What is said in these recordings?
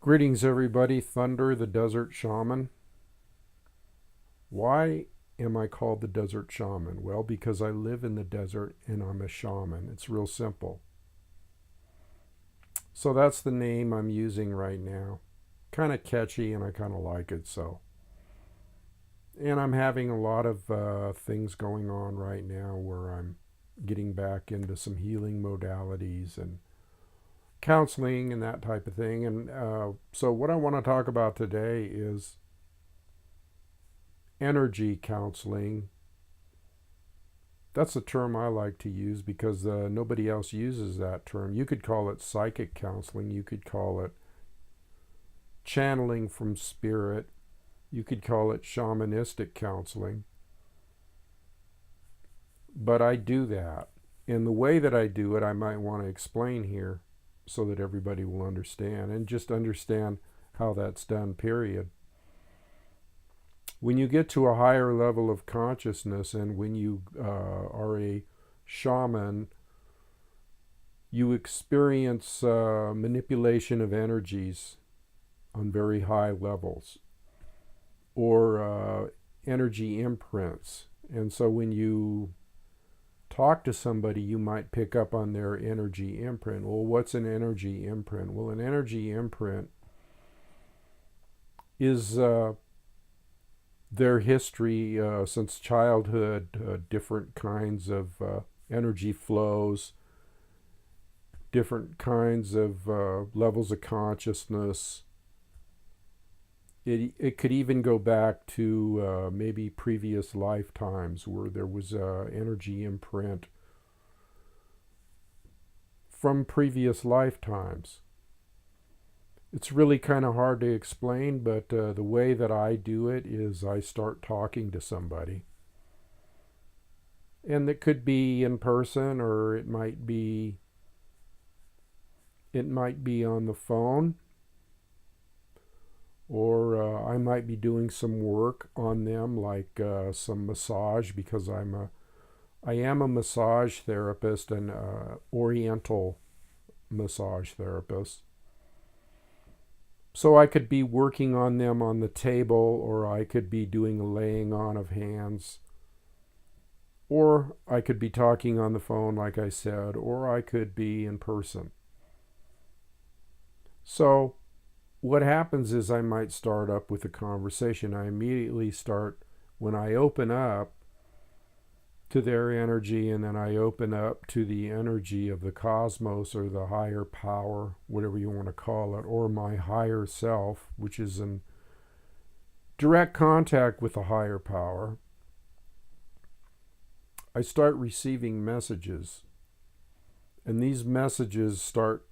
Greetings, everybody. Thunder, the Desert Shaman. Why am I called the Desert Shaman? Well, because I live in the desert and I'm a shaman. It's real simple. So that's the name I'm using right now. Kind of catchy, and I kind of like it. And I'm having a lot of things going on right now where I'm getting back into some healing modalities and counseling and that type of thing. And so, what I want to talk about today is energy counseling. That's a term I like to use because nobody else uses that term. You could call it psychic counseling. You could call it channeling from spirit. You could call it shamanistic counseling. But I do that. And the way that I do it, I might want to explain here so that everybody will understand and just understand how that's done, period. When you get to a higher level of consciousness and when you are a shaman, you experience manipulation of energies on very high levels or energy imprints. And so when you talk to somebody, you might pick up on their energy imprint. Well, what's an energy imprint? Well, an energy imprint is their history since childhood, different kinds of energy flows, different kinds of levels of consciousness. It could even go back to maybe previous lifetimes where there was energy imprint from previous lifetimes. It's really kind of hard to explain, but the way that I do it is I start talking to somebody. And it could be in person or it might be on the phone, or I might be doing some work on them, like some massage, because I am a massage therapist, an oriental massage therapist. So I could be working on them on the table, or I could be doing a laying on of hands, or I could be talking on the phone, like I said, or I could be in person. So what happens is I might start up with a conversation. I immediately start, when I open up to their energy, and then I open up to the energy of the cosmos or the higher power, whatever you want to call it, or my higher self, which is in direct contact with the higher power. I start receiving messages, and these messages start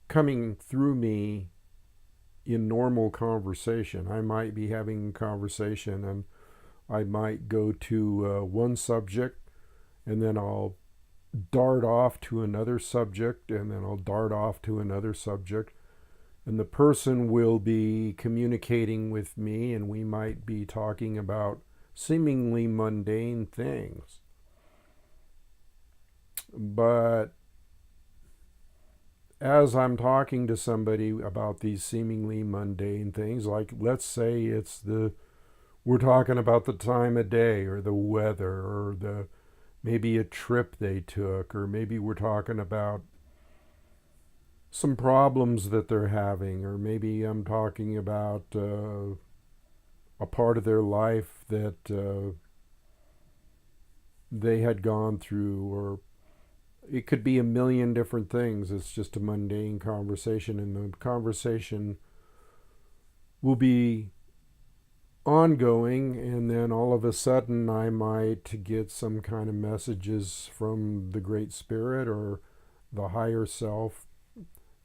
coming through me in normal conversation. I might be having a conversation and I might go to one subject, and then I'll dart off to another subject, and then I'll dart off to another subject. And the person will be communicating with me, and we might be talking about seemingly mundane things. But as I'm talking to somebody about these seemingly mundane things, like let's say we're talking about the time of day or the weather or maybe a trip they took, or maybe we're talking about some problems that they're having, or maybe I'm talking about a part of their life that they had gone through, or it could be a million different things. It's just a mundane conversation, and the conversation will be ongoing, and then all of a sudden I might get some kind of messages from the Great Spirit or the higher self,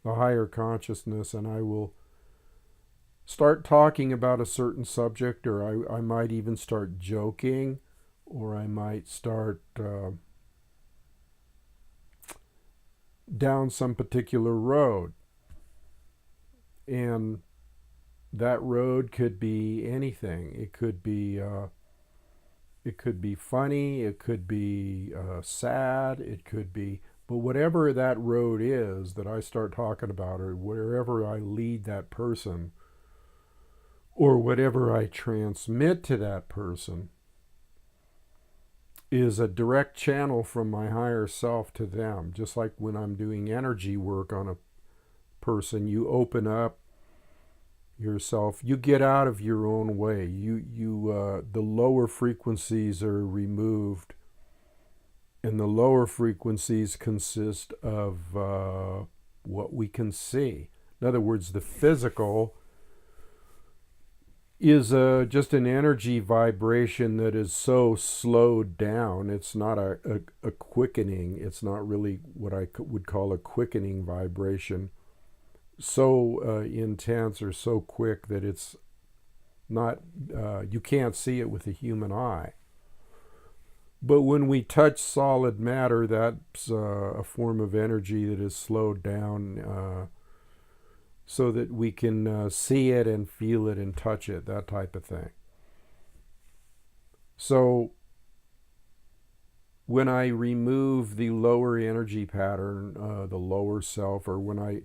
the higher consciousness, and I will start talking about a certain subject, or I might even start joking, or I might start down some particular road. And that road could be anything. It could be funny. It could be sad. It could be. But whatever that road is that I start talking about, or wherever I lead that person, or whatever I transmit to that person, is a direct channel from my higher self to them. Just like when I'm doing energy work on a person, you open up yourself, you get out of your own way. The lower frequencies are removed, and the lower frequencies consist of what we can see. In other words, the physical is just an energy vibration that is so slowed down. It's not a quickening. It's not really what I would call a quickening vibration. So intense or so quick that it's not, you can't see it with the human eye. But when we touch solid matter, that's a form of energy that is slowed down so that we can see it and feel it and touch it, that type of thing. So when I remove the lower energy pattern, the lower self, or when I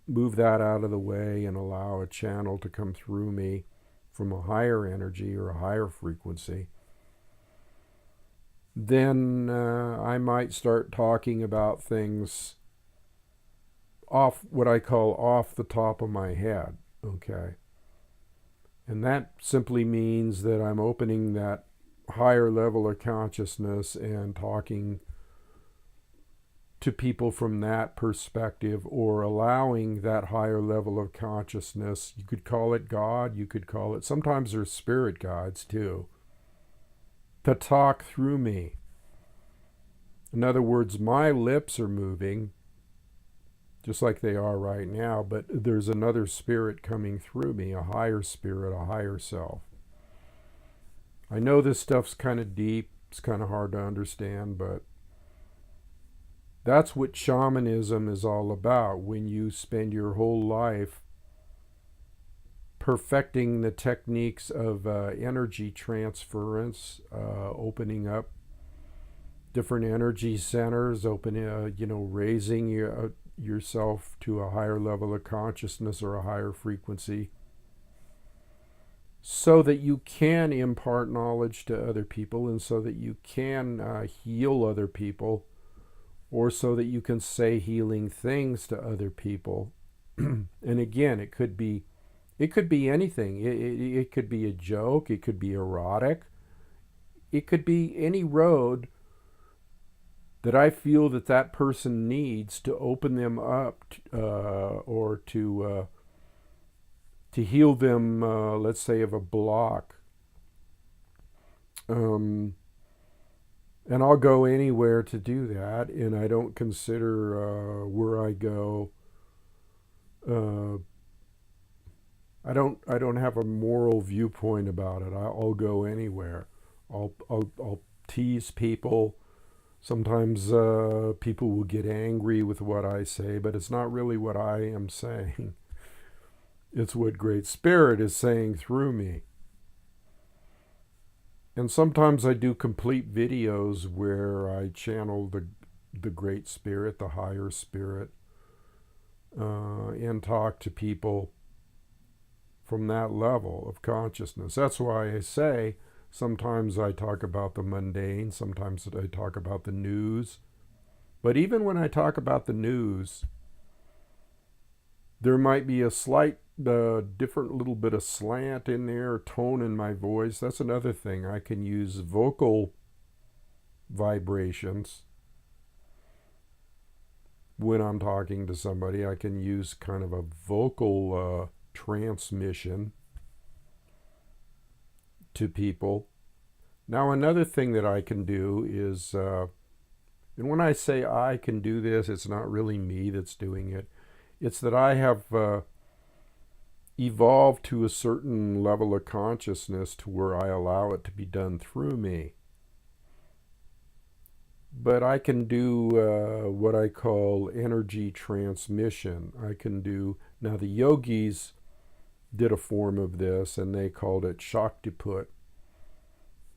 move that out of the way and allow a channel to come through me from a higher energy or a higher frequency, then I might start talking about things off, what I call off the top of my head, okay? And that simply means that I'm opening that higher level of consciousness and talking to people from that perspective, or allowing that higher level of consciousness. You could call it God, you could call it, sometimes there's spirit guides too, to talk through me. In other words, my lips are moving, just like they are right now, but there's another spirit coming through me, a higher spirit, a higher self. I know this stuff's kind of deep, it's kind of hard to understand, but that's what shamanism is all about. When you spend your whole life perfecting the techniques of energy transference, opening up different energy centers, raising yourself to a higher level of consciousness or a higher frequency, so that you can impart knowledge to other people, and so that you can heal other people, or so that you can say healing things to other people. And again, it could be anything. It could be a joke, it could be erotic, it could be any road that I feel that person needs to open them up, or to heal them, let's say, of a block. And I'll go anywhere to do that, and I don't consider where I go. I don't have a moral viewpoint about it. I'll go anywhere. I'll tease people. Sometimes people will get angry with what I say, but it's not really what I am saying. It's what Great Spirit is saying through me. And sometimes I do complete videos where I channel the Great Spirit, the higher spirit, and talk to people from that level of consciousness. That's why I say sometimes I talk about the mundane, sometimes I talk about the news. But even when I talk about the news, there might be a slight different little bit of slant in there, tone in my voice. That's another thing. I can use vocal vibrations when I'm talking to somebody. I can use kind of a vocal transmission to people. Now, another thing that I can do is, and when I say I can do this, it's not really me that's doing it. It's that I have evolved to a certain level of consciousness to where I allow it to be done through me. But I can do what I call energy transmission. I can do, now the yogis did a form of this, and they called it Shaktiput,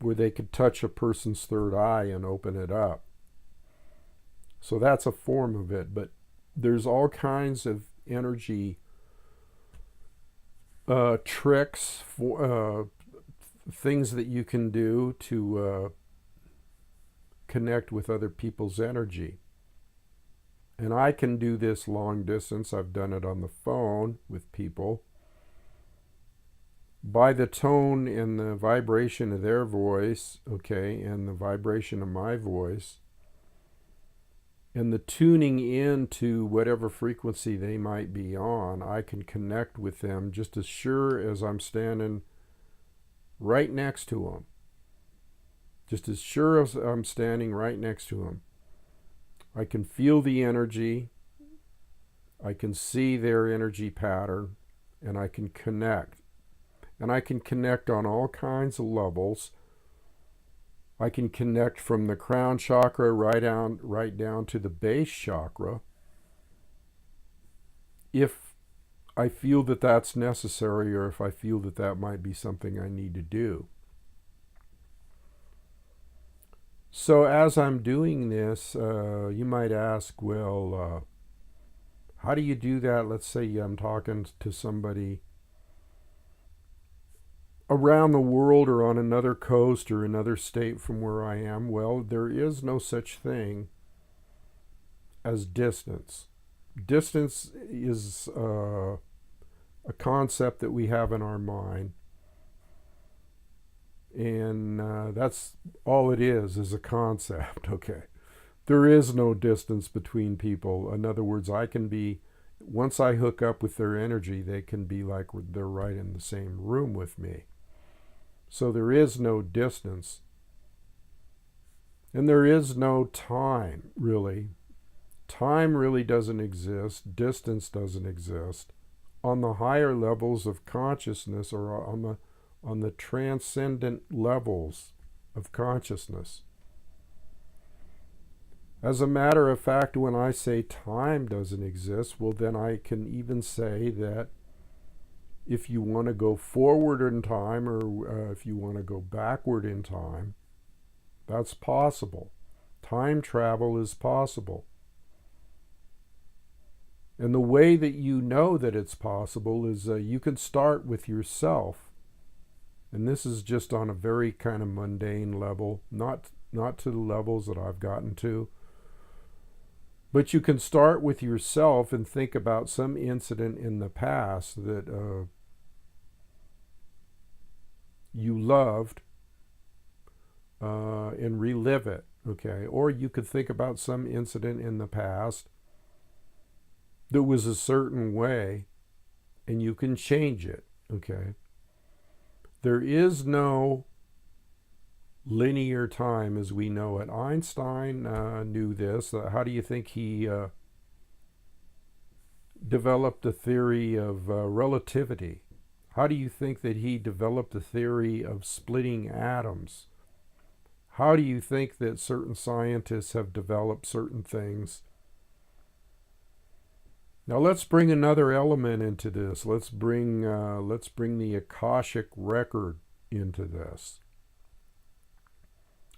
where they could touch a person's third eye and open it up. So that's a form of it. But there's all kinds of energy tricks, for things that you can do to connect with other people's energy. And I can do this long distance. I've done it on the phone with people. By the tone and the vibration of their voice, okay, and the vibration of my voice, and the tuning in to whatever frequency they might be on, I can connect with them just as sure as I'm standing right next to them. Just as sure as I'm standing right next to them. I can feel the energy, I can see their energy pattern, and I can connect. And I can connect on all kinds of levels. I can connect from the crown chakra right down to the base chakra if I feel that that's necessary, or if I feel that that might be something I need to do. So as I'm doing this, you might ask, well, how do you do that? Let's say I'm talking to somebody around the world or on another coast or another state from where I am. Well, there is no such thing as distance. Distance is a concept that we have in our mind. And that's all it is a concept, okay? There is no distance between people. In other words, once I hook up with their energy, they can be like they're right in the same room with me. So there is no distance. And there is no time, really. Time really doesn't exist. Distance doesn't exist. On the higher levels of consciousness, or on the transcendent levels of consciousness. As a matter of fact, when I say time doesn't exist, well, then I can even say that if you want to go forward in time, or if you want to go backward in time, that's possible. Time travel is possible. And the way that you know that it's possible is you can start with yourself. And this is just on a very kind of mundane level, not to the levels that I've gotten to. But you can start with yourself and think about some incident in the past that you loved and relive it, okay? Or you could think about some incident in the past that was a certain way and you can change it, okay? There is no linear time as we know it. Einstein knew this. How do you think he developed the theory of relativity? How do you think that he developed the theory of splitting atoms? How do you think that certain scientists have developed certain things? Now let's bring another element into this. Let's bring the Akashic record into this.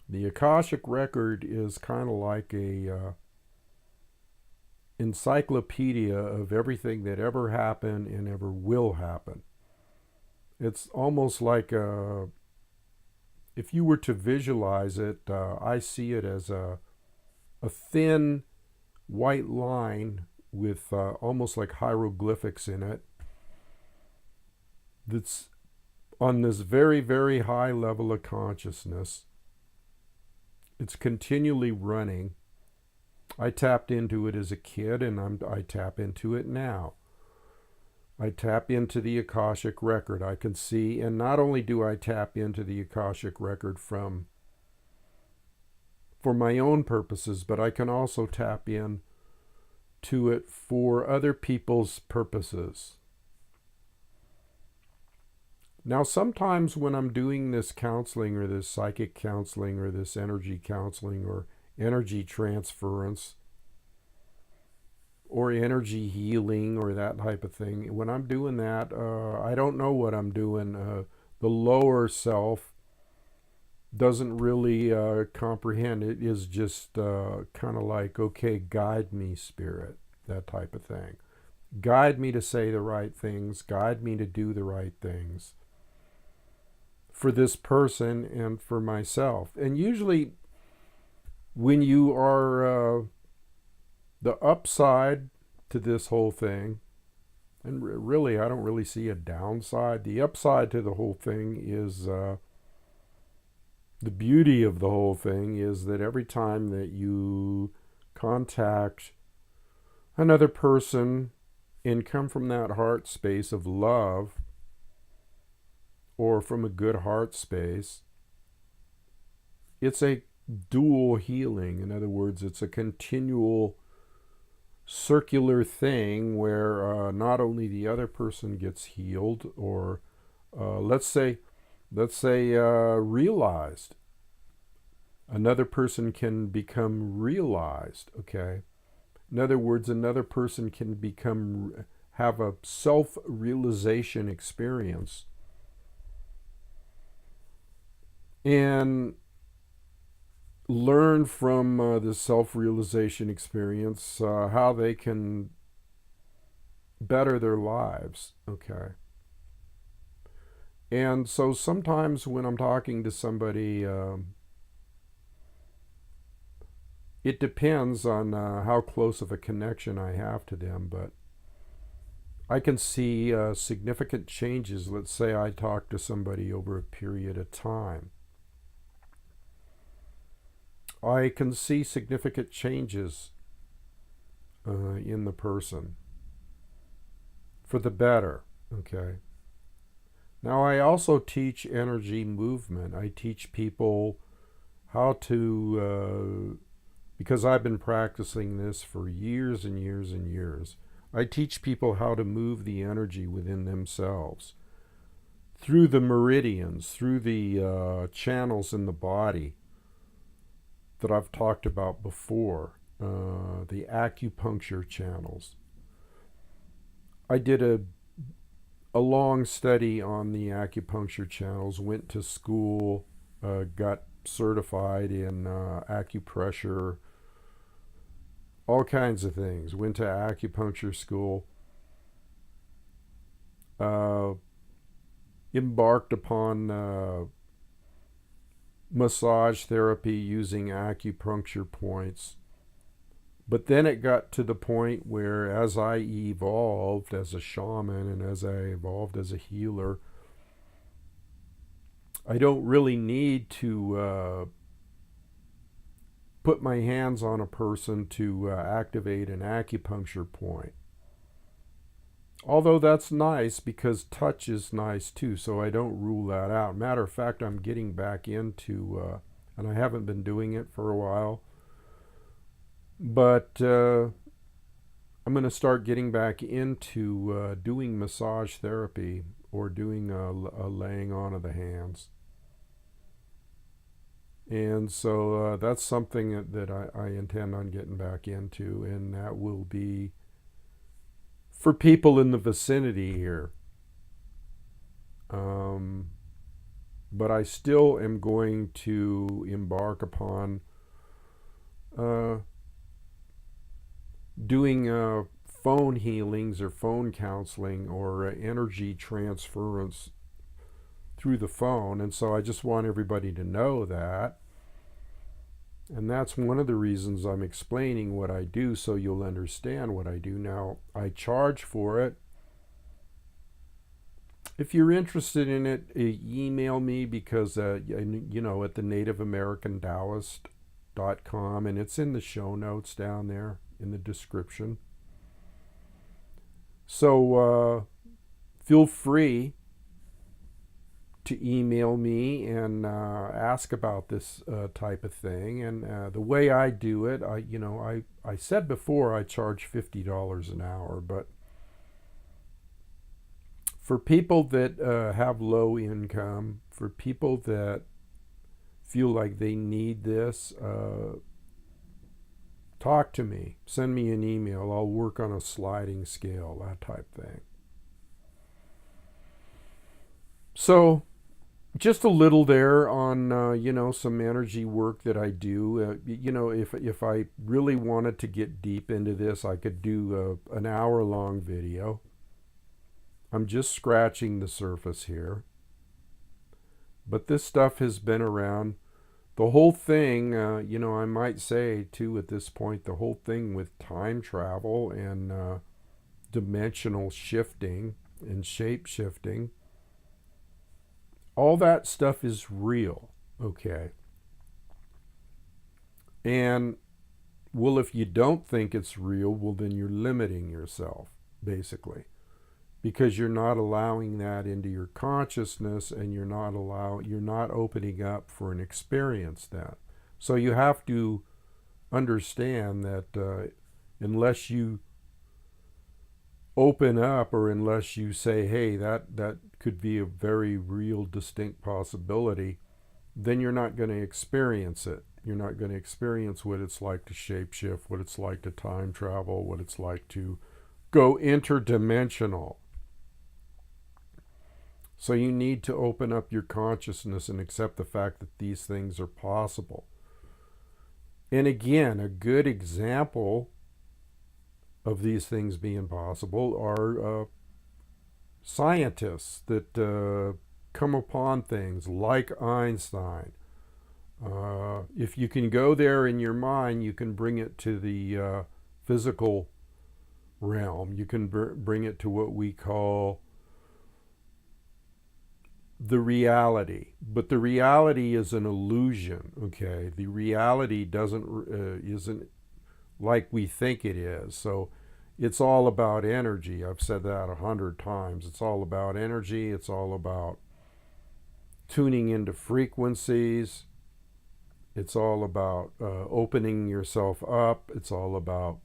The Akashic record is kind of like a encyclopedia of everything that ever happened and ever will happen. It's almost like if you were to visualize it, I see it as a thin white line with almost like hieroglyphics in it that's on this very, very high level of consciousness. It's continually running. I tapped into it as a kid, and I tap into it now. I tap into the Akashic record. I can see, and not only do I tap into the Akashic record for my own purposes, but I can also tap in to it for other people's purposes. Now, sometimes when I'm doing this counseling, or this psychic counseling, or this energy counseling, or energy transference, or energy healing, or that type of thing, when I'm doing that, I don't know what I'm doing. The lower self doesn't really comprehend. It is just kind of like, okay, guide me, Spirit, that type of thing. Guide me to say the right things, guide me to do the right things for this person and for myself. And usually, when you are the upside to this whole thing, and really, I don't really see a downside. The upside to the whole thing is the beauty of the whole thing is that every time that you contact another person and come from that heart space of love, or from a good heart space, it's a dual healing. In other words, it's a continual circular thing where not only the other person gets healed, or let's say realized. Another person can become realized, okay? In other words, another person can have a self-realization experience. And learn from the self-realization experience how they can better their lives, okay? And so sometimes when I'm talking to somebody, it depends on how close of a connection I have to them, but I can see significant changes. Let's say I talk to somebody over a period of time. I can see significant changes in the person for the better, okay? Now, I also teach energy movement. I teach people how to, because I've been practicing this for years and years and years, I teach people how to move the energy within themselves through the meridians, through the channels in the body that I've talked about before, the acupuncture channels. I did a long study on the acupuncture channels, went to school, got certified in acupressure, all kinds of things. Went to acupuncture school, embarked upon massage therapy using acupuncture points. But then it got to the point where, as I evolved as a shaman and as I evolved as a healer, I don't really need to put my hands on a person to activate an acupuncture point. Although that's nice, because touch is nice too, so I don't rule that out. Matter of fact, I'm getting back into, and I haven't been doing it for a while, but I'm going to start getting back into doing massage therapy, or doing a laying on of the hands. And so that's something that I intend on getting back into, and that will be for people in the vicinity here. But I still am going to embark upon doing phone healings or phone counseling or energy transference through the phone. And so I just want everybody to know that. And that's one of the reasons I'm explaining what I do, so you'll understand what I do. Now, I charge for it. If you're interested in it, email me, because, at the nativeamericantaoist.com, and it's in the show notes down there in the description. So feel free to email me and ask about this type of thing. And the way I do it, I said before I charge $50 an hour, but for people that have low income, for people that feel like they need this, talk to me. Send me an email. I'll work on a sliding scale, that type thing. So just a little there on some energy work that I do. If I really wanted to get deep into this, I could do an hour long video. I'm just scratching the surface here, but this stuff has been around. The whole thing, I might say too at this point, the whole thing with time travel and dimensional shifting and shape shifting, all that stuff is real, okay? And, well, if you don't think it's real, well, then you're limiting yourself, basically, because you're not allowing that into your consciousness, and you're not opening up for an experience then. So you have to understand that unless you open up, or unless you say, hey, that could be a very real, distinct possibility, then you're not going to experience it. You're not going to experience what it's like to shapeshift, what it's like to time travel, what it's like to go interdimensional. So you need to open up your consciousness and accept the fact that these things are possible. And again, a good example of these things being possible are scientists that come upon things like Einstein. If you can go there in your mind, you can bring it to the physical realm. You can bring it to what we call the reality. But the reality is an illusion, okay? The reality isn't like we think it is. So it's all about energy. I've said that 100 times. It's all about energy. It's all about tuning into frequencies. It's all about opening yourself up. It's all about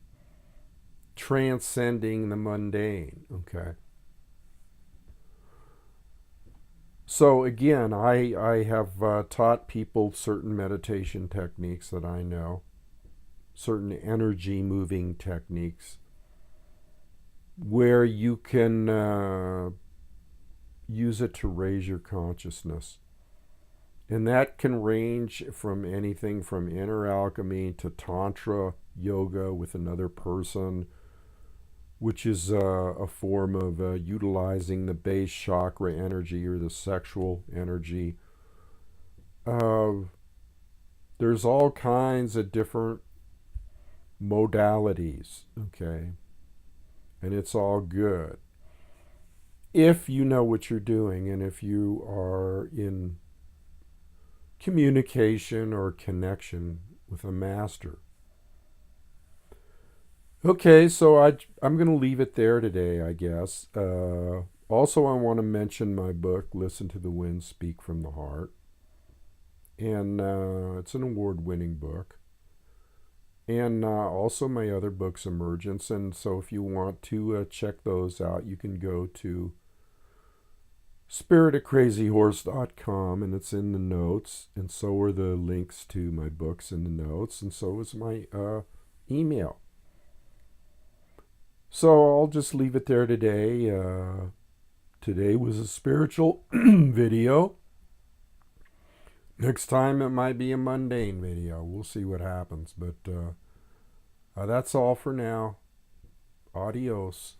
transcending the mundane, okay? So again, I have taught people certain meditation techniques that I know, certain energy moving techniques, where you can use it to raise your consciousness. And that can range from anything from inner alchemy to tantra yoga with another person, which is a form of utilizing the base chakra energy or the sexual energy. There's all kinds of different modalities, okay? And it's all good if you know what you're doing, and if you are in communication or connection with a master. Okay, so I'm going to leave it there today, I guess. Also, I want to mention my book, Listen to the Wind, Speak from the Heart. And it's an award-winning book. And also my other books, Emergence. And so if you want to check those out, you can go to spiritofcrazyhorse.com, and it's in the notes. And so are the links to my books in the notes. And so is my email. So I'll just leave it there today. Today was a spiritual video. Next time it might be a mundane video. We'll see what happens. But that's all for now. Adios.